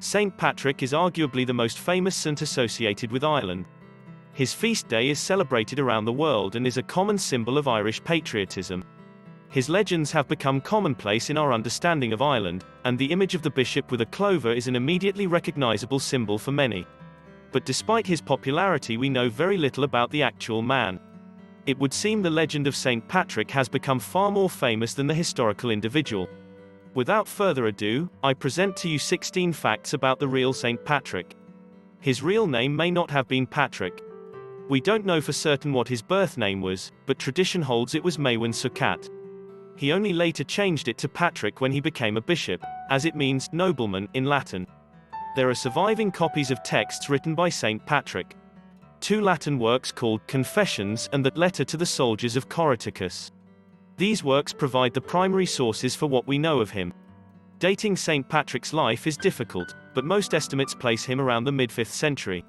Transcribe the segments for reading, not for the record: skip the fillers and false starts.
St. Patrick is arguably the most famous saint associated with Ireland. His feast day is celebrated around the world and is a common symbol of Irish patriotism. His legends have become commonplace in our understanding of Ireland, and the image of the bishop with a clover is an immediately recognizable symbol for many. But despite his popularity, we know very little about the actual man. It would seem the legend of St. Patrick has become far more famous than the historical individual. Without further ado, I present to you 16 facts about the real St. Patrick. His real name may not have been Patrick. We don't know for certain what his birth name was, but tradition holds it was Maewyn Succat. He only later changed it to Patrick when he became a bishop, as it means nobleman in Latin. There are surviving copies of texts written by St. Patrick. 2 Latin works called Confessions and the Letter to the Soldiers of Potitus. These works provide the primary sources for what we know of him. Dating St. Patrick's life is difficult, but most estimates place him around the mid-5th century.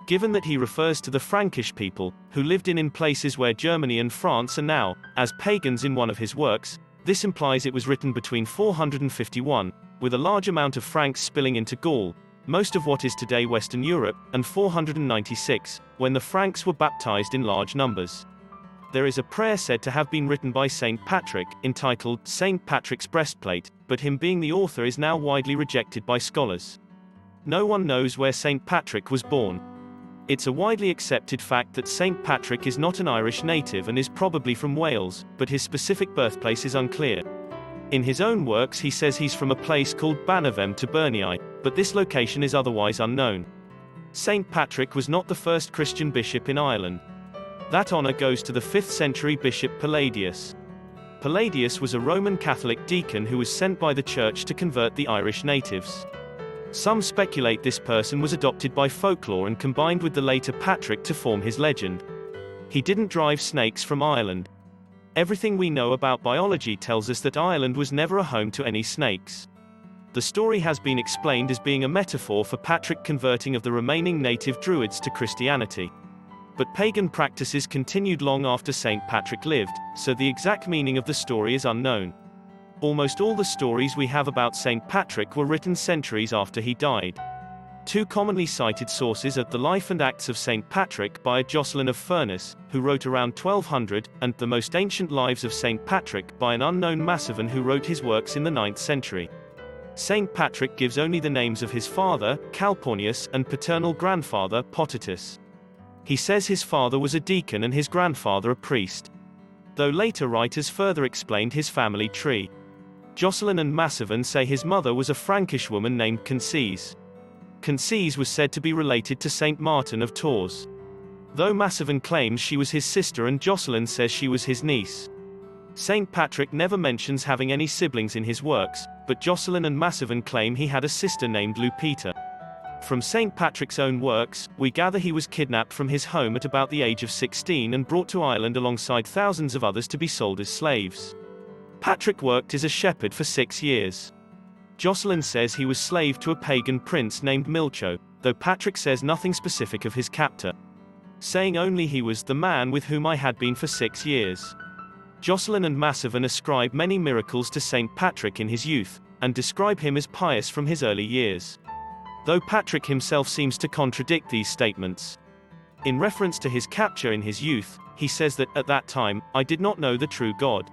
Given that he refers to the Frankish people, who lived in places where Germany and France are now, as pagans in one of his works, this implies it was written between 451, with a large amount of Franks spilling into Gaul, most of what is today Western Europe, and 496, when the Franks were baptized in large numbers. There is a prayer said to have been written by St. Patrick, entitled St. Patrick's Breastplate, but him being the author is now widely rejected by scholars. No one knows where St. Patrick was born. It's a widely accepted fact that St. Patrick is not an Irish native and is probably from Wales, but his specific birthplace is unclear. In his own works he says he's from a place called Banavem to Bernii, but this location is otherwise unknown. St. Patrick was not the first Christian bishop in Ireland. That honor goes to the 5th century bishop Potitus. Potitus was a Roman Catholic deacon who was sent by the church to convert the Irish natives. Some speculate this person was adopted by folklore and combined with the later Patrick to form his legend. He didn't drive snakes from Ireland. Everything we know about biology tells us that Ireland was never a home to any snakes. The story has been explained as being a metaphor for Patrick converting of the remaining native Druids to Christianity. But pagan practices continued long after St. Patrick lived, so the exact meaning of the story is unknown. Almost all the stories we have about St. Patrick were written centuries after he died. 2 commonly cited sources are The Life and Acts of St. Patrick by Jocelin of Furness, who wrote around 1200, and The Most Ancient Lives of St. Patrick by an unknown Macevan who wrote his works in the 9th century. St. Patrick gives only the names of his father, Calpurnius, and paternal grandfather, Potitus. He says his father was a deacon and his grandfather a priest. Though later writers further explained his family tree. Jocelin and Macevan say his mother was a Frankish woman named Concise. Concise was said to be related to Saint Martin of Tours. Though Macevan claims she was his sister and Jocelin says she was his niece. St. Patrick never mentions having any siblings in his works, but Jocelin and Macevan claim he had a sister named Lupita. From St. Patrick's own works, we gather he was kidnapped from his home at about the age of 16 and brought to Ireland alongside thousands of others to be sold as slaves. Patrick worked as a shepherd for 6 years. Jocelin says he was slave to a pagan prince named Milcho, though Patrick says nothing specific of his captor, saying only he was the man with whom I had been for 6 years. Jocelin and Macevan ascribe many miracles to St. Patrick in his youth, and describe him as pious from his early years. Though Patrick himself seems to contradict these statements. In reference to his capture in his youth, he says that, at that time, I did not know the true God.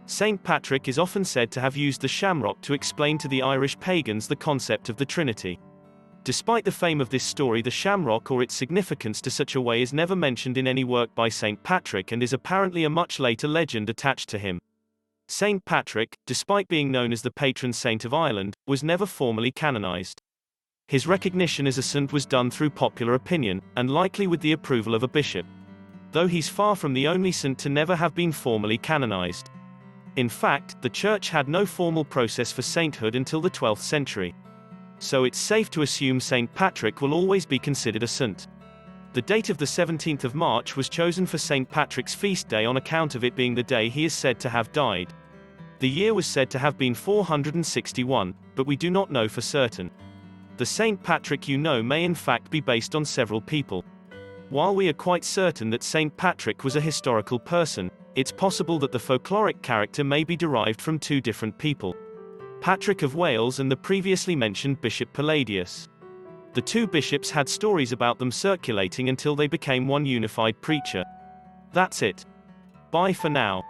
St. Patrick is often said to have used the shamrock to explain to the Irish pagans the concept of the Trinity. Despite the fame of this story, the shamrock or its significance to such a way is never mentioned in any work by St. Patrick and is apparently a much later legend attached to him. St. Patrick, despite being known as the patron saint of Ireland, was never formally canonized. His recognition as a saint was done through popular opinion, and likely with the approval of a bishop. Though he's far from the only saint to never have been formally canonized. In fact, the Church had no formal process for sainthood until the 12th century. So it's safe to assume St. Patrick will always be considered a saint. The date of the 17th of March was chosen for St. Patrick's feast day on account of it being the day he is said to have died. The year was said to have been 461, but we do not know for certain. The St. Patrick you know may in fact be based on several people. While we are quite certain that St. Patrick was a historical person, it's possible that the folkloric character may be derived from 2 different people. Patrick of Wales and the previously mentioned Bishop Palladius. The two bishops had stories about them circulating until they became one unified preacher. That's it. Bye for now.